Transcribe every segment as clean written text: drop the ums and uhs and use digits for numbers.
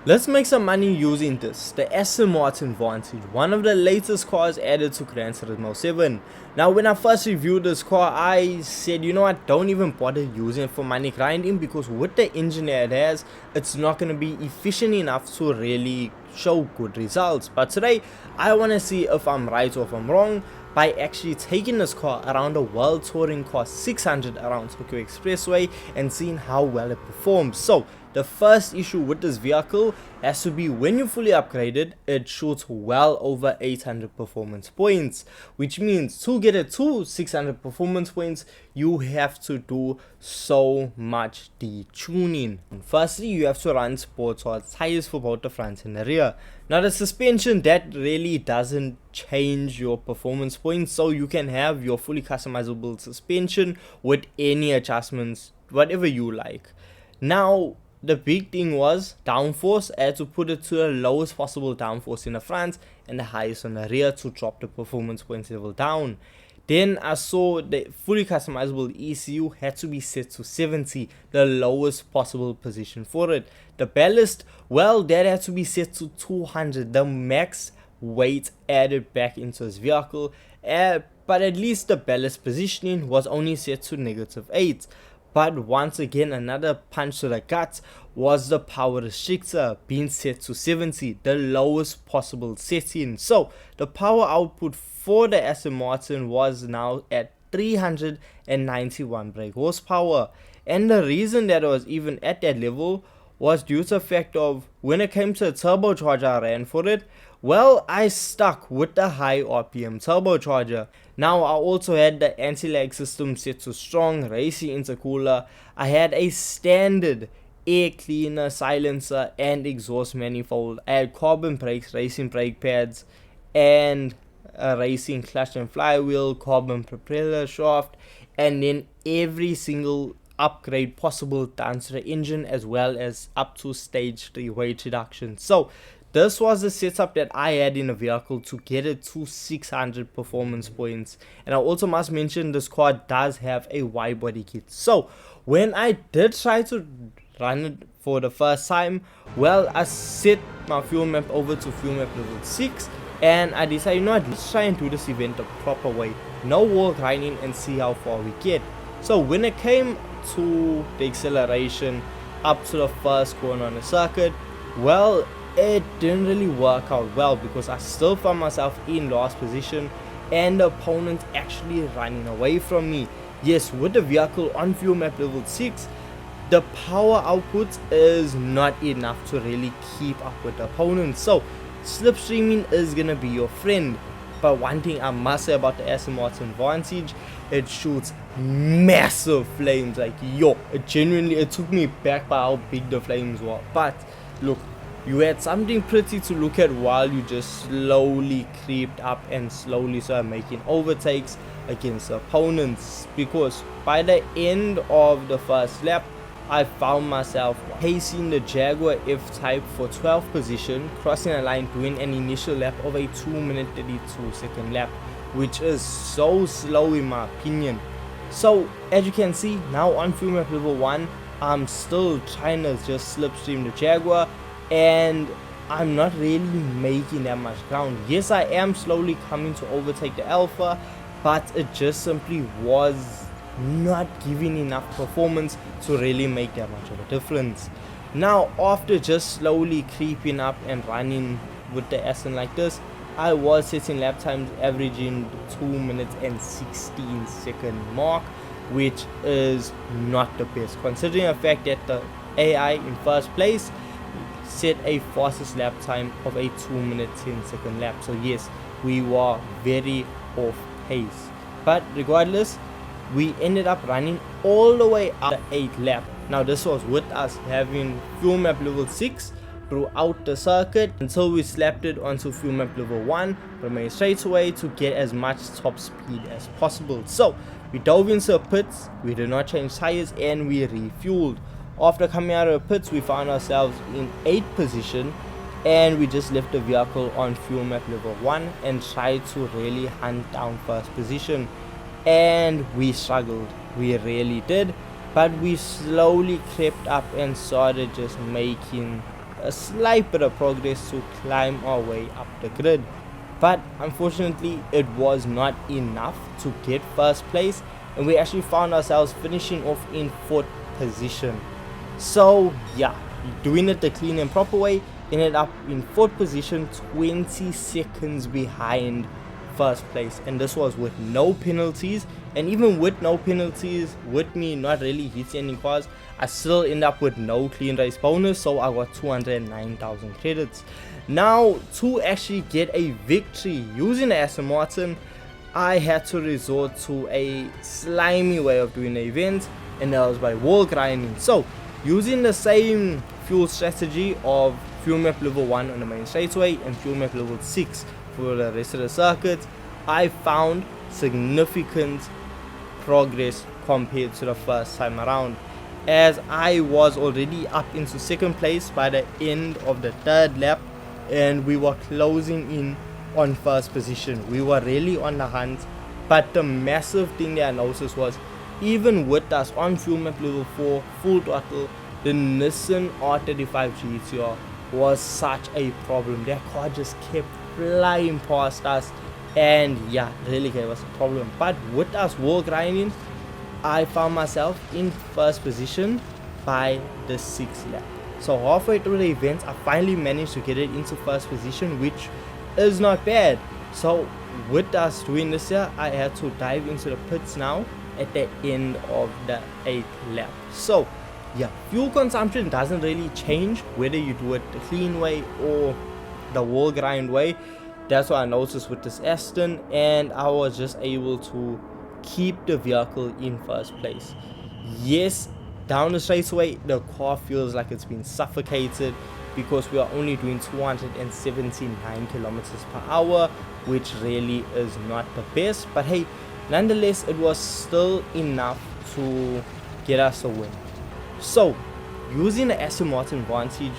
Let's make some money using this, the Aston Martin Vantage, one of the latest cars added to Gran Turismo 7. Now when I first reviewed this car, I said, you know what, don't even bother using it for money grinding, because with the engine that it has, it's not going to be efficient enough to really show good results. But today, I want to see if I'm right or if I'm wrong by actually taking this car around a world touring car 600 around Tokyo Expressway and seeing how well it performs. So the first issue with this vehicle has to be when you fully upgraded, it shoots well over 800 performance points, which means to get it to 600 performance points, you have to do so much detuning. Firstly, you have to run sports hard tires for both the front and the rear. Now the suspension, that really doesn't change your performance points, so you can have your fully customizable suspension with any adjustments, whatever you like. Now the big thing was downforce. I had to put it to the lowest possible downforce in the front and the highest on the rear to drop the performance points level down. Then I saw the fully customizable ECU had to be set to 70, the lowest possible position for it. The ballast, well, that had to be set to 200, the max weight added back into this vehicle, but at least the ballast positioning was only set to -8. But once again, another punch to the gut was the power restrictor being set to 70, the lowest possible setting. So the power output for the Aston Martin was now at 391 brake horsepower, and the reason that it was even at that level was due to the fact of when it came to the turbocharger I ran for it, well, I stuck with the high RPM turbocharger. Now I also had the anti-lag system set to strong, racing intercooler. I had a standard air cleaner, silencer and exhaust manifold. I had carbon brakes, racing brake pads, and a racing clutch and flywheel, carbon propeller shaft, and then every single upgrade possible done to the engine, as well as up to stage 3 weight reduction. So this was the setup that I had in a vehicle to get it to 600 performance points. And I also must mention this car does have a wide body kit. So when I did try to run it for the first time, well, I set my fuel map over to fuel map level 6, and I decided, you know what, let's try and do this event the proper way, no wall grinding, and see how far we get. So when it came to the acceleration up to the first corner on the circuit, well, it didn't really work out well, because I still found myself in last position and the opponent actually running away from me. Yes, with the vehicle on fuel map level 6, the power output is not enough to really keep up with the opponent, so slipstreaming is gonna be your friend. But one thing I must say about the Aston Martin Vantage, it shoots massive flames. Like, yo, it took me back by how big the flames were. But look, you had something pretty to look at while you just slowly creeped up and slowly started making overtakes against opponents, because by the end of the first lap, I found myself pacing the Jaguar F-Type for 12th position, crossing a line, doing an initial lap of a 2-minute 32-second lap, which is so slow in my opinion. So as you can see, now on fuel map level 1, I'm still trying to just slipstream the Jaguar, and I'm not really making that much ground. Yes, I am slowly coming to overtake the Alpha, but it just simply was not giving enough performance to really make that much of a difference. Now after just slowly creeping up and running with the Aston like this, I was setting lap times averaging 2 minutes and 16-second mark, which is not the best, considering the fact that the AI in first place set a fastest lap time of a 2-minute 10-second lap. So yes, we were very off pace, but regardless, we ended up running all the way up the 8th lap. Now this was with us having fuel map level 6 throughout the circuit until we slapped it onto fuel map level 1 from a straightaway to get as much top speed as possible. So we dove into the pits, we did not change tires, and we refueled. After coming out of the pits, we found ourselves in 8th position, and we just left the vehicle on fuel map level 1 and tried to really hunt down first position. And we struggled, we really did, but we slowly crept up and started just making a slight bit of progress to climb our way up the grid. But unfortunately, it was not enough to get first place, and we actually found ourselves finishing off in 4th position. So yeah, doing it the clean and proper way, ended up in 4th position, 20 seconds behind first place, and this was with no penalties. And even with no penalties, with me not really hitting any cars, I still end up with no clean race bonus, so I got 209,000 credits. Now, to actually get a victory using the Aston Martin, I had to resort to a slimy way of doing the event, and that was by wall grinding. So using the same fuel strategy of fuel map level 1 on the main straightaway and fuel map level 6 for the rest of the circuit, I found significant progress compared to the first time around, as I was already up into 2nd place by the end of the 3rd lap, and we were closing in on 1st position. We were really on the hunt. But the massive thing that I noticed was, even with us on fuel map level 4 full throttle, the Nissan R35 GTR was such a problem. That car just kept flying past us, and yeah, really gave us a problem. But with us wall grinding, I found myself in 1st position by the 6th lap. So halfway through the event, I finally managed to get it into 1st position, which is not bad. So with us doing this here, I had to dive into the pits now at the end of the 8th lap. So yeah, fuel consumption doesn't really change whether you do it the clean way or the wall grind way. That's what I noticed with this Aston, and I was just able to keep the vehicle in 1st place. Yes, down the straightaway the car feels like it's been suffocated because we are only doing 279 kilometers per hour, which really is not the best, but hey, nonetheless it was still enough to get us a win. So using the Aston Martin Vantage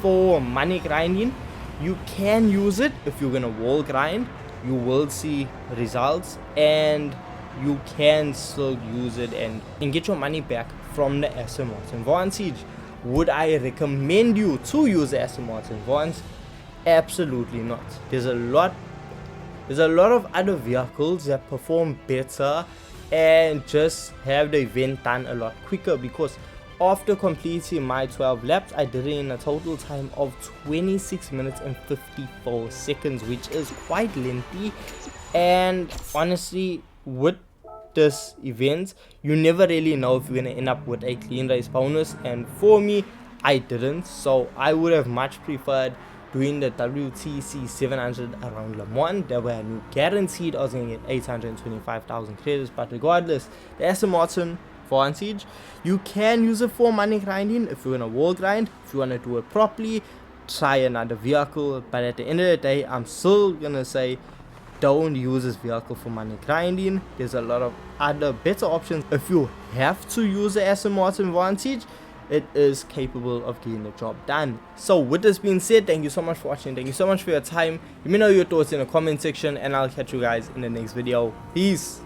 for money grinding, you can use it if you're gonna wall grind. You will see results, and you can still use it and get your money back from the Aston Martin Vantage. Would I recommend you to use the Aston Martin Vantage? Absolutely not. There's a lot of other vehicles that perform better and just have the event done a lot quicker, because after completing my 12 laps, I did it in a total time of 26 minutes and 54 seconds, which is quite lengthy. And honestly, with this event, you never really know if you're gonna end up with a clean race bonus, and for me, I didn't. So I would have much preferred doing the WTC 700 around Le Mans. That way I knew guaranteed I was gonna get 825,000 credits. But regardless, the Aston Martin Vantage, you can use it for money grinding if you're gonna wall grind. If you wanna do it properly, try another vehicle. But at the end of the day, I'm still gonna say, don't use this vehicle for money grinding. There's a lot of other better options. If you have to use the Aston Martin Vantage, it is capable of getting the job done. So with this being said, thank you so much for watching. Thank you so much for your time. Let me know your thoughts in the comment section, and I'll catch you guys in the next video. Peace.